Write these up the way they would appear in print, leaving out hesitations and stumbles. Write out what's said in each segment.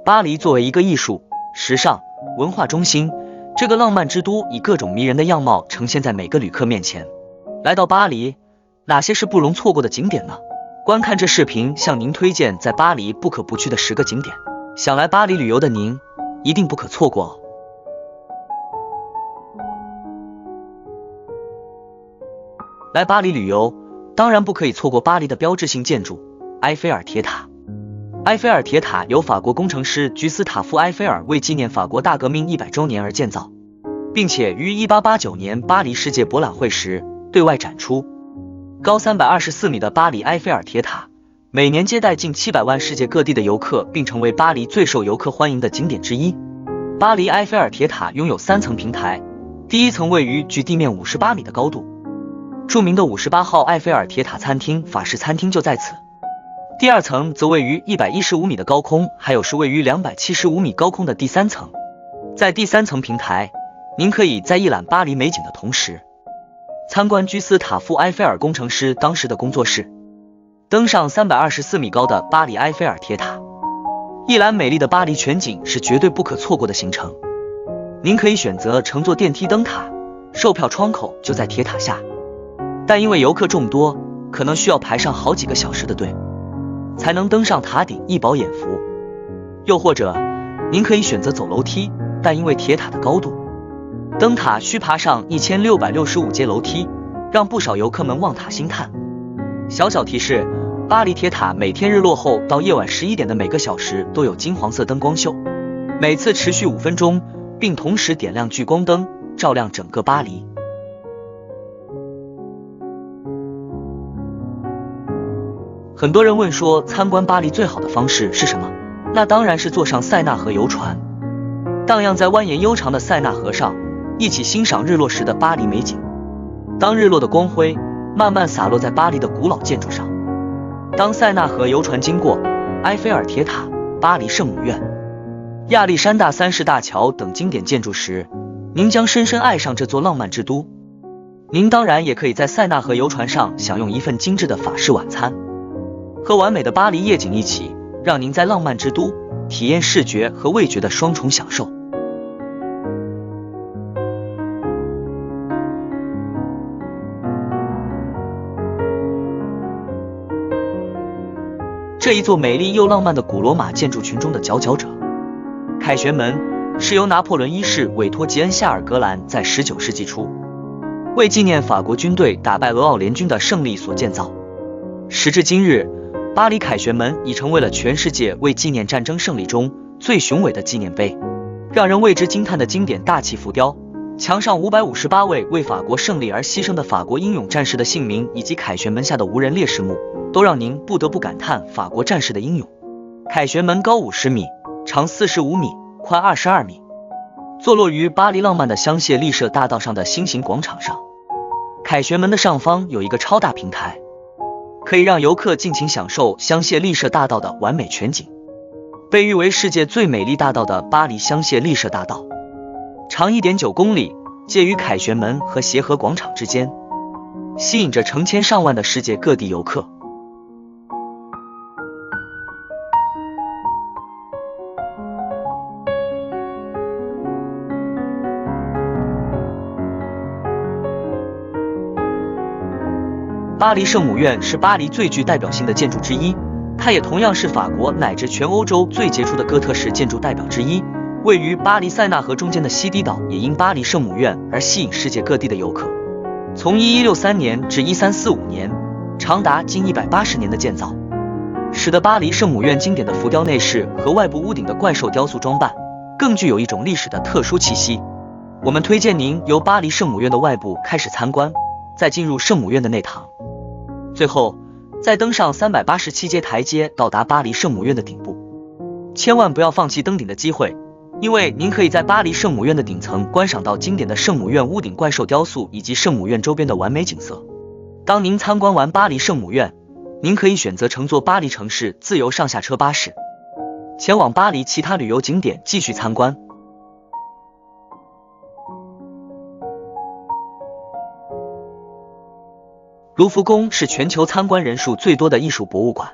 巴黎作为一个艺术、时尚、文化中心，这个浪漫之都以各种迷人的样貌呈现在每个旅客面前。来到巴黎，哪些是不容错过的景点呢？观看这视频，向您推荐在巴黎不可不去的10个景点，想来巴黎旅游的您一定不可错过哦。来巴黎旅游，当然不可以错过巴黎的标志性建筑埃菲尔铁塔。埃菲尔铁塔由法国工程师居斯塔夫·埃菲尔为纪念法国大革命100周年而建造，并且于1889年巴黎世界博览会时对外展出。高324米的巴黎埃菲尔铁塔，每年接待近700万世界各地的游客，并成为巴黎最受游客欢迎的景点之一。巴黎埃菲尔铁塔拥有3层平台，第一层位于距地面58米的高度，著名的58号埃菲尔铁塔餐厅法式餐厅就在此。第二层则位于115米的高空，还有是位于275米高空的第3层。在第3层平台，您可以在一览巴黎美景的同时，参观居斯塔夫·埃菲尔工程师当时的工作室，登上324米高的巴黎埃菲尔铁塔，一览美丽的巴黎全景是绝对不可错过的行程。您可以选择乘坐电梯登塔，售票窗口就在铁塔下，但因为游客众多，可能需要排上好几个小时的队，才能登上塔顶一饱眼福。又或者您可以选择走楼梯，但因为铁塔的高度，登塔需爬上1665阶楼梯，让不少游客们望塔兴叹。小小提示，巴黎铁塔每天日落后到夜晚11点的每个小时都有金黄色灯光秀，每次持续5分钟，并同时点亮聚光灯，照亮整个巴黎。很多人问说，参观巴黎最好的方式是什么？那当然是坐上塞纳河游船，荡漾在蜿蜒悠长的塞纳河上，一起欣赏日落时的巴黎美景。当日落的光辉慢慢洒落在巴黎的古老建筑上，当塞纳河游船经过埃菲尔铁塔、巴黎圣母院、亚历山大三世大桥等经典建筑时，您将深深爱上这座浪漫之都。您当然也可以在塞纳河游船上享用一份精致的法式晚餐，和完美的巴黎夜景一起，让您在浪漫之都体验视觉和味觉的双重享受。这一座美丽又浪漫的古罗马建筑群中的佼佼者，凯旋门是由拿破仑一世委托吉恩夏尔格兰在19世纪初为纪念法国军队打败俄奥联军的胜利所建造。时至今日，巴黎凯旋门已成为了全世界为纪念战争胜利中最雄伟的纪念碑，让人为之惊叹的经典大气浮雕，墙上558位为法国胜利而牺牲的法国英勇战士的姓名，以及凯旋门下的无人烈士墓，都让您不得不感叹法国战士的英勇。凯旋门高50米，长45米，宽22米，坐落于巴黎浪漫的香榭丽舍大道上的心形广场上。凯旋门的上方有一个超大平台，可以让游客尽情享受香榭丽舍大道的完美全景。被誉为世界最美丽大道的巴黎香榭丽舍大道，长1.9公里，介于凯旋门和协和广场之间，吸引着成千上万的世界各地游客。巴黎圣母院是巴黎最具代表性的建筑之一，它也同样是法国乃至全欧洲最杰出的哥特式建筑代表之一。位于巴黎塞纳河中间的西堤岛也因巴黎圣母院而吸引世界各地的游客。从1163年至1345年，长达近180年的建造，使得巴黎圣母院经典的浮雕内饰和外部屋顶的怪兽雕塑装扮更具有一种历史的特殊气息。我们推荐您由巴黎圣母院的外部开始参观，再进入圣母院的内堂，最后再登上387阶台阶到达巴黎圣母院的顶部。千万不要放弃登顶的机会，因为您可以在巴黎圣母院的顶层观赏到经典的圣母院屋顶怪兽雕塑以及圣母院周边的完美景色。当您参观完巴黎圣母院，您可以选择乘坐巴黎城市自由上下车巴士，前往巴黎其他旅游景点继续参观。卢浮宫是全球参观人数最多的艺术博物馆，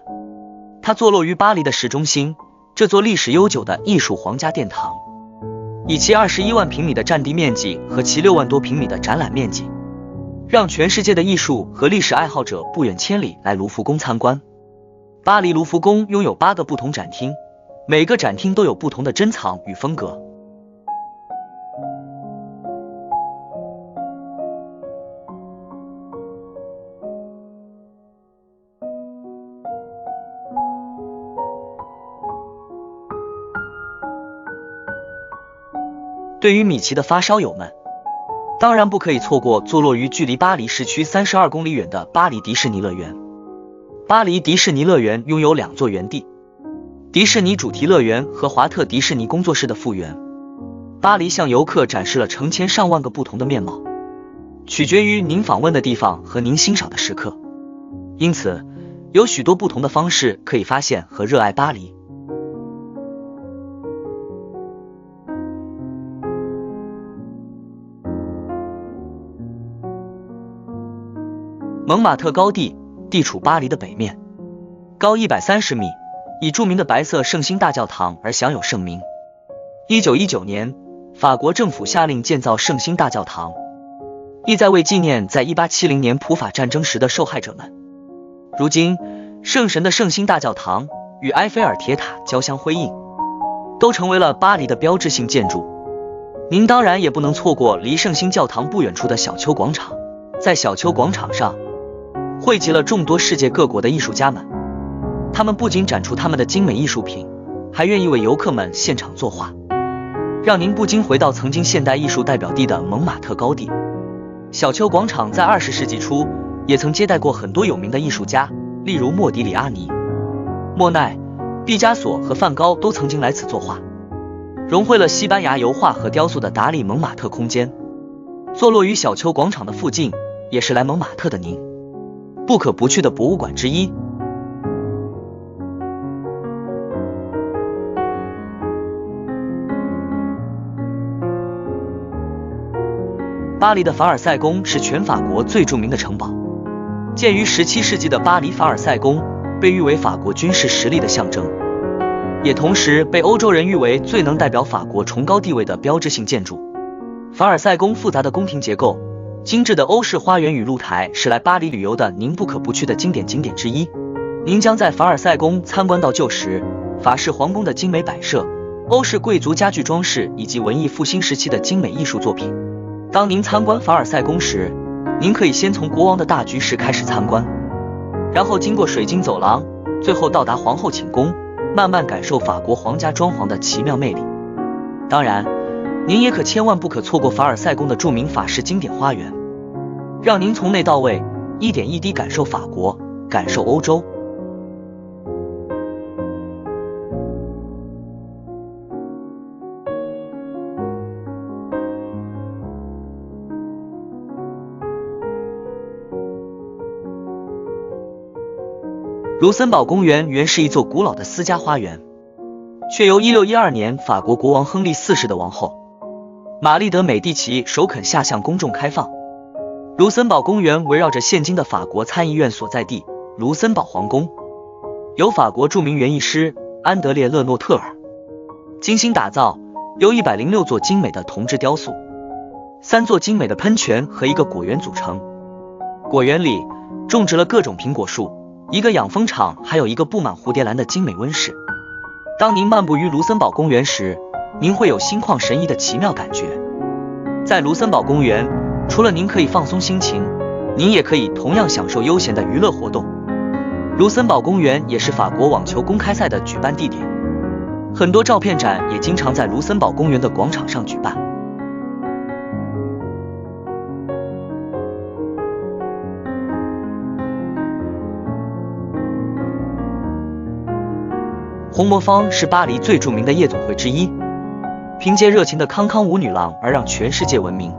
它坐落于巴黎的市中心，这座历史悠久的艺术皇家殿堂，以其21万平米的占地面积和其6万多平米的展览面积，让全世界的艺术和历史爱好者不远千里来卢浮宫参观。巴黎卢浮宫拥有8个不同展厅，每个展厅都有不同的珍藏与风格。对于米奇的发烧友们，当然不可以错过坐落于距离巴黎市区32公里远的巴黎迪士尼乐园。巴黎迪士尼乐园拥有2座园地，迪士尼主题乐园和华特迪士尼工作室的复原。巴黎向游客展示了成千上万个不同的面貌，取决于您访问的地方和您欣赏的时刻，因此有许多不同的方式可以发现和热爱巴黎。蒙马特高地地处巴黎的北面，高130米，以著名的白色圣心大教堂而享有盛名。1919年，法国政府下令建造圣心大教堂，意在为纪念在1870年普法战争时的受害者们。如今，圣神的圣心大教堂与埃菲尔铁塔交相辉映，都成为了巴黎的标志性建筑。您当然也不能错过离圣心教堂不远处的小丘广场，在小丘广场上汇集了众多世界各国的艺术家们，他们不仅展出他们的精美艺术品，还愿意为游客们现场作画，让您不禁回到曾经现代艺术代表地的蒙马特高地。小丘广场在20世纪初也曾接待过很多有名的艺术家，例如莫迪里阿尼、莫奈、毕加索和梵高都曾经来此作画，融汇了西班牙油画和雕塑的达利蒙马特空间。坐落于小丘广场的附近，也是来蒙马特的您不可不去的博物馆之一。巴黎的凡尔赛宫是全法国最著名的城堡，建于17世纪的巴黎凡尔赛宫被誉为法国军事实力的象征，也同时被欧洲人誉为最能代表法国崇高地位的标志性建筑。凡尔赛宫复杂的宫廷结构、精致的欧式花园与露台是来巴黎旅游的您不可不去的经典景点之一。您将在凡尔赛宫参观到旧时法式皇宫的精美摆设、欧式贵族家具装饰以及文艺复兴时期的精美艺术作品。当您参观凡尔赛宫时，您可以先从国王的大居室开始参观，然后经过水晶走廊，最后到达皇后寝宫，慢慢感受法国皇家装潢的奇妙魅力。当然，您也可千万不可错过凡尔赛宫的著名法式经典花园，让您从内到外一点一滴感受法国，感受欧洲。卢森堡公园原是一座古老的私家花园，却由1612年法国国王亨利4世的王后玛丽德美第奇首肯下向公众开放。卢森堡公园围绕着现今的法国参议院所在地卢森堡皇宫，由法国著名园艺师安德烈·勒诺特尔精心打造，由106座精美的铜制雕塑、3座精美的喷泉和一个果园组成。果园里种植了各种苹果树，一个养蜂场，还有一个布满蝴蝶兰的精美温室。当您漫步于卢森堡公园时，您会有心旷神怡的奇妙感觉。在卢森堡公园，除了您可以放松心情，您也可以同样享受悠闲的娱乐活动。卢森堡公园也是法国网球公开赛的举办地点，很多照片展也经常在卢森堡公园的广场上举办。红魔坊是巴黎最著名的夜总会之一，凭借热情的康康舞女郎而让全世界闻名。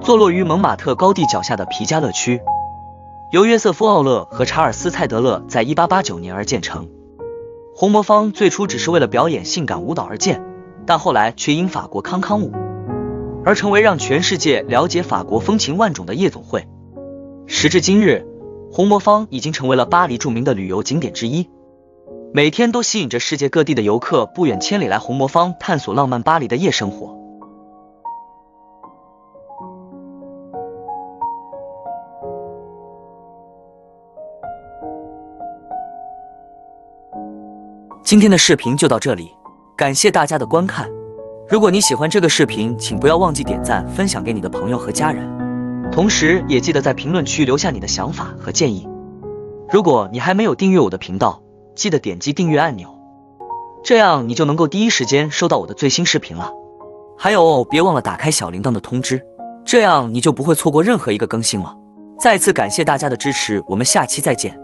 坐落于蒙马特高地脚下的皮加勒区，由约瑟夫·奥勒和查尔斯·蔡德勒在1889年而建成。红魔坊最初只是为了表演性感舞蹈而建，但后来却因法国康康舞而成为让全世界了解法国风情万种的夜总会。时至今日，红魔坊已经成为了巴黎著名的旅游景点之一。每天都吸引着世界各地的游客不远千里来红魔坊探索浪漫巴黎的夜生活。今天的视频就到这里，感谢大家的观看。如果你喜欢这个视频，请不要忘记点赞、分享给你的朋友和家人，同时也记得在评论区留下你的想法和建议。如果你还没有订阅我的频道，记得点击订阅按钮，这样你就能够第一时间收到我的最新视频了。还有，别忘了打开小铃铛的通知，这样你就不会错过任何一个更新了。再次感谢大家的支持，我们下期再见。